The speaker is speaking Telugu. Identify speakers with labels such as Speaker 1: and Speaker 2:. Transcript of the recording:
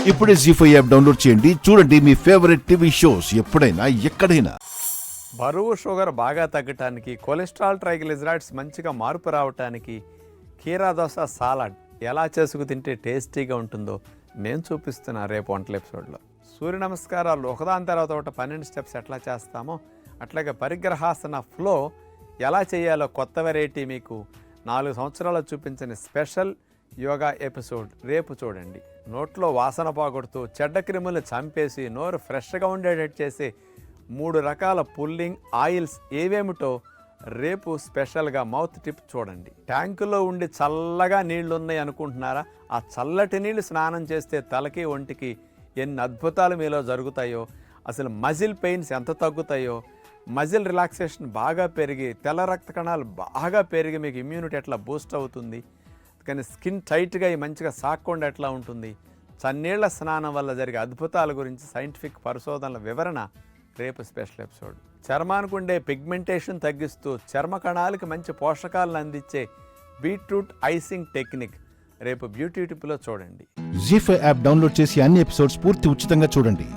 Speaker 1: ఇప్పుడే జీ5 యాప్ డౌన్లోడ్ చేయండి. చూడండి మీ ఫేవరెట్ టీవీ షోస్ ఎప్పుడైనా ఎక్కడైనా.
Speaker 2: బరువు, షుగర్ బాగా తగ్గటానికి, కొలెస్ట్రాల్, ట్రైగ్లిజరైడ్స్ మంచిగా మార్పు రావటానికి కీరా దోస సాలాడ్ ఎలా చేసుకు తింటే టేస్టీగా ఉంటుందో నేను చూపిస్తున్నా రేపు వంటల ఎపిసోడ్లో. సూర్య నమస్కారాలు ఒకదాని తర్వాత ఒకటి 12 స్టెప్స్ ఎట్లా చేస్తామో అట్లాగే పరిగ్రహాసన ఫ్లో ఎలా చేయాలో కొత్త వెరైటీ మీకు 4 సంవత్సరాలు చూపించిన స్పెషల్ యోగా ఎపిసోడ్ రేపు చూడండి. నోట్లో వాసన పోగొడుతూ చెడ్డ క్రిములు చంపేసి నోరు ఫ్రెష్గా ఉండేటట్టు చేసి 3 రకాల పుల్లింగ్ ఆయిల్స్ ఏవేమిటో రేపు స్పెషల్గా మౌత్ టిప్ చూడండి. ట్యాంకులో ఉండి చల్లగా నీళ్లు ఉన్నాయి అనుకుంటున్నారా? ఆ చల్లటి నీళ్లు స్నానం చేస్తే తలకి ఒంటికి ఎన్ని అద్భుతాలు మీలో జరుగుతాయో, అసలు మజిల్ పెయిన్స్ ఎంత తగ్గుతాయో, మజిల్ రిలాక్సేషన్ బాగా పెరిగి తెల్ల రక్త కణాలు బాగా పెరిగి మీకు ఇమ్యూనిటీ ఎట్లా బూస్ట్ అవుతుంది, కానీ స్కిన్ టైట్గా మంచిగా సాక్కుండా ఎట్లా ఉంటుంది, చన్నీళ్ల స్నానం వల్ల జరిగే అద్భుతాల గురించి సైంటిఫిక్ పరిశోధనల వివరణ రేపు స్పెషల్ ఎపిసోడ్. చర్మానికి ఉండే పిగ్మెంటేషన్ తగ్గిస్తూ చర్మ కణాలకి మంచి పోషకాలను అందించే బీట్రూట్ ఐసింగ్ టెక్నిక్ రేపు బ్యూటీ టిప్లో చూడండి.
Speaker 1: జీ5 యాప్ డౌన్లోడ్ చేసి అన్ని ఎపిసోడ్స్ పూర్తి ఉచితంగా చూడండి.